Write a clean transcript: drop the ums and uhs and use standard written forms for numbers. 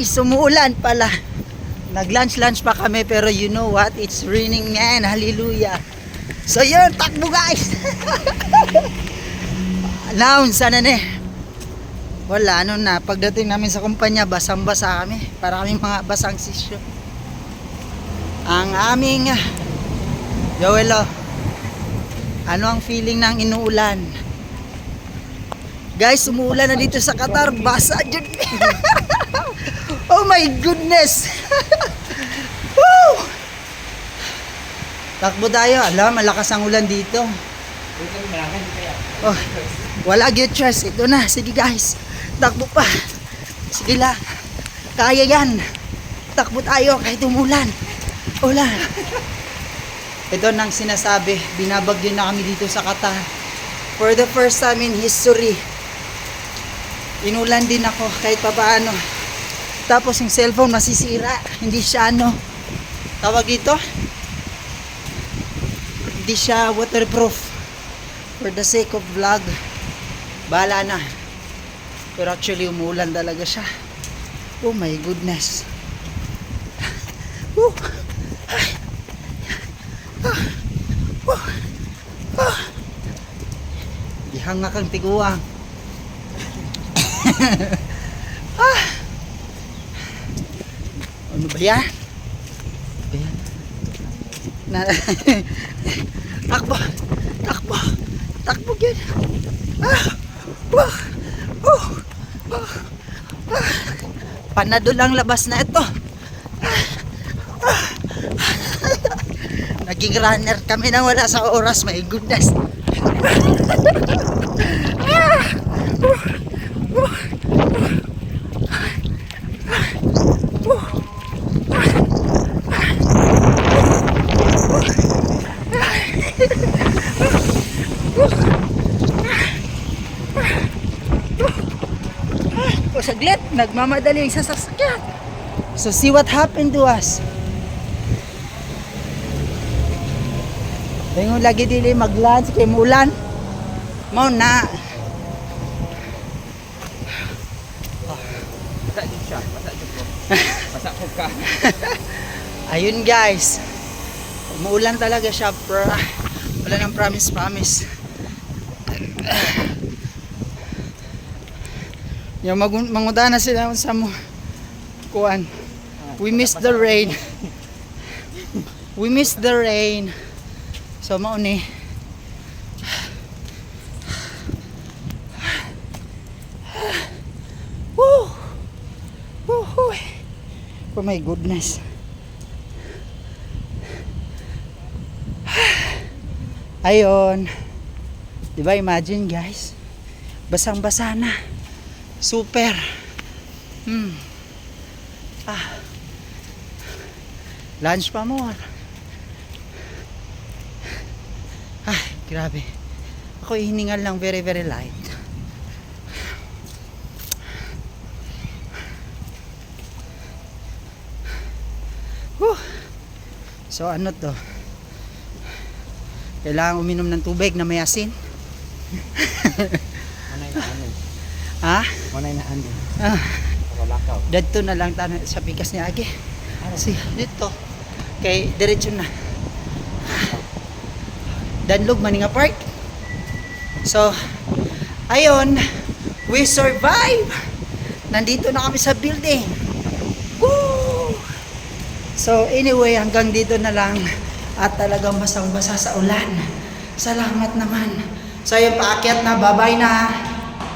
Sumuulan pala. Nag-lunch pa kami pero you know what? It's raining man. Hallelujah. So yun, takbo guys. Noun, sana na wala, ano na. Pagdating namin sa kumpanya, basang-basa kami. Para kami mga basang sisyo. Ang aming Joelo, ano ang feeling ng inuulan? Guys, umuulan na dito sa Qatar. Basa dyan. Oh my goodness. Woo! Takbo tayo. Alam, malakas ang ulan dito. Oh, wala good choice. Ito na. Sige guys. Takbo pa. Sige lang. Kaya yan. Takbo tayo kahit umulan. Ulan. Ito nang sinasabi. Binabagyo na kami dito sa Qatar. For the first time in history. Inulan din ako kahit papaano. Tapos yung cellphone masisira. Hindi siya ano. Tawag dito. Hindi siya waterproof. For the sake of vlog. Bahala na. Pero actually umuulan talaga siya. Oh my goodness. Woo. Dihanga kang tiguang. Ano ba yan? Ayan. Takbo. Takbo. Takbo yun. Panado lang labas na ito. Naging runner kami nang wala sa oras. My goodness. O saglit, nagmamadali yung sasakyan. So see what happened to us. Yung lagi dili mag-lunch kay muulan. Mau na. Masak din siya, masak din ko. Masak ko ka. Ayun guys. Umuulan talaga siya, bro. Wala nang promise. Yung manguda na sila sa mo. Kuan. We missed the rain. We missed the rain. So mauni. Woo! Woo! Oh my goodness. Ayun. Diba, imagine guys. Basang-basa na. Super. Lunch pa more. Grabe. Ako hiningal lang very light. So ano to? Kailangan uminom ng tubig na may asin. Manay na ano. Ha? Manay na ano. Lakaw. Dito na lang tayo sa pikas ni Agi. Si dito. Kay diretso na. Danlog Maninga Park. So, ayun, we survive. Nandito na kami sa building. Woo! So, anyway, hanggang dito na lang. At talagang basang-basa sa ulan. Salamat naman. So, ayun, paakyat na. Bye-bye na.